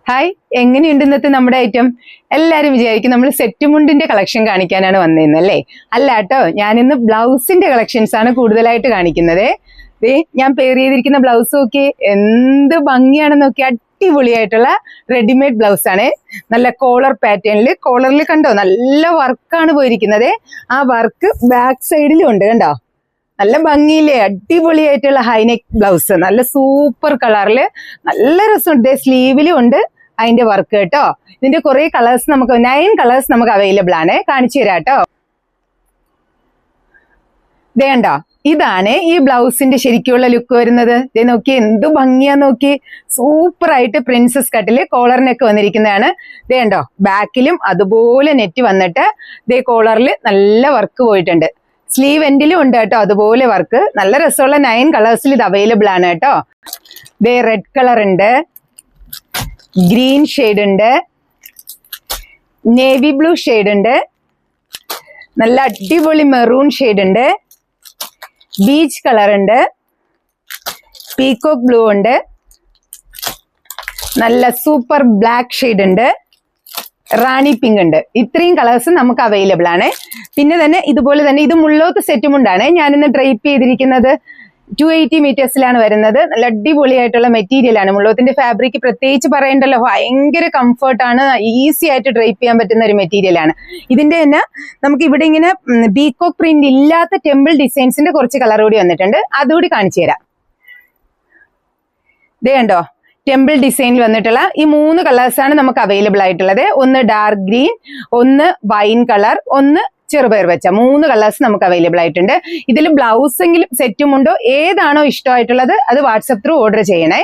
Hi, എങ്ങനെയുണ്ട് ഇന്നത്തെ നമ്മുടെ ഐറ്റം? എല്ലാരും വിചാരിക്കും നമ്മൾ സെറ്റ് മുണ്ടിന്റെ കളക്ഷൻ കാണിക്കാനാണ് വന്നിരുന്നല്ലേ? അല്ല കേട്ടോ, ഞാനിന്ന് ബ്ലൗസിന്റെ കളക്ഷൻസ് ആണ് കൂടുതലായിട്ട് കാണിക്കുന്നത്. ഞാൻ പെയർ ചെയ്തിരിക്കുന്ന ബ്ലൗസ് നോക്കി, എന്ത് ഭംഗിയാണെന്ന് നോക്കി. അടിപൊളിയായിട്ടുള്ള റെഡിമെയ്ഡ് ബ്ലൗസ് ആണ്. നല്ല കോളർ പാറ്റേണില്, കോളറിൽ കണ്ടോ നല്ല വർക്കാണ് പോയിരിക്കുന്നത്. ആ വർക്ക് ബാക്ക് സൈഡിലും ഉണ്ട്, കണ്ടോ? നല്ല ഭംഗിയില്ലേ? അടിപൊളിയായിട്ടുള്ള ഹൈനെക്ക് ബ്ലൗസ്, നല്ല സൂപ്പർ കളറില്, നല്ല രസമുണ്ട്. സ്ലീവിലും ഉണ്ട് അതിന്റെ വർക്ക് കേട്ടോ. ഇതിന്റെ കുറെ കളേഴ്സ് നമുക്ക് 9 കളേഴ്സ് നമുക്ക് അവൈലബിൾ ആണ്. കാണിച്ചു തരാം കേട്ടോ. വേണ്ടോ, ഇതാണ് ഈ ബ്ലൗസിന്റെ ശരിക്കുള്ള ലുക്ക് വരുന്നത്. ഇതേ നോക്കി, എന്ത് ഭംഗിയാ നോക്കി. സൂപ്പർ ആയിട്ട് പ്രിൻസസ് കട്ടില് കോളറിനൊക്കെ വന്നിരിക്കുന്നതാണ്. ഇതേണ്ടോ, ബാക്കിലും അതുപോലെ നെറ്റ് വന്നിട്ട് ഇതേ കോളറിൽ നല്ല വർക്ക് പോയിട്ടുണ്ട്. സ്ലീവ് എൻഡിലും ഉണ്ട് കേട്ടോ അതുപോലെ വർക്ക്. നല്ല രസമുള്ള 9 കളേഴ്സിൽ ഇത് അവൈലബിൾ ആണ് കേട്ടോ. ഇതേ റെഡ് കളർ ഉണ്ട്, ഗ്രീൻ ഷെയ്ഡ് ഉണ്ട്, നേവി ബ്ലൂ ഷെയ്ഡ് ഉണ്ട്, നല്ല അടിപൊളി മെറൂൺ ഷെയ്ഡ് ഉണ്ട്, ബീച്ച് കളർ ഉണ്ട്, പീകോക്ക് ബ്ലൂ ഉണ്ട്, നല്ല സൂപ്പർ ബ്ലാക്ക് ഷെയ്ഡ് ഉണ്ട്, റാണി പിങ്ക് ഉണ്ട്. ഇത്രയും കളേഴ്സ് നമുക്ക് അവൈലബിൾ ആണ്. പിന്നെ തന്നെ ഇതുപോലെ തന്നെ ഇത് മുള്ളോത്ത് സെറ്റും കൊണ്ടാണ് ഞാനിന്ന് ഡ്രൈപ്പ് ചെയ്തിരിക്കുന്നത്. 280 മീറ്റേഴ്സിലാണ് വരുന്നത്. നല്ല അടിപൊളിയായിട്ടുള്ള മെറ്റീരിയൽ ആണ്. മുള്ളോത്തിന്റെ ഫാബ്രിക് പ്രത്യേകിച്ച് പറയണ്ടല്ലോ, ഭയങ്കര കംഫർട്ടാണ്. ഈസി ആയിട്ട് ഡ്രൈപ്പ് ചെയ്യാൻ പറ്റുന്ന ഒരു മെറ്റീരിയൽ ആണ്. ഇതിന്റെ തന്നെ നമുക്ക് ഇവിടെ ഇങ്ങനെ പീകോക്ക് പ്രിന്റ് ഇല്ലാത്ത ടെമ്പിൾ ഡിസൈൻസിന്റെ കുറച്ച് കളർ കൂടി വന്നിട്ടുണ്ട്. അതുകൂടി കാണിച്ചു തരാം. ഇതേ കണ്ടോ, ടെമ്പിൾ ഡിസൈനിൽ വന്നിട്ടുള്ള ഈ 3 കളേഴ്സാണ് നമുക്ക് അവൈലബിൾ ആയിട്ടുള്ളത്. ഒന്ന് ഡാർക്ക് ഗ്രീൻ, ഒന്ന് വൈൻ കളർ, ഒന്ന് ചെറുപയർ വെച്ച. 3 കളേഴ്സ് നമുക്ക് അവൈലബിൾ ആയിട്ടുണ്ട്. ഇതിൽ ബ്ലൗസെങ്കിലും സെറ്റും ഉണ്ടോ, ഏതാണോ ഇഷ്ടമായിട്ടുള്ളത് അത് വാട്സപ്പ് ത്രൂ ഓർഡർ ചെയ്യണേ.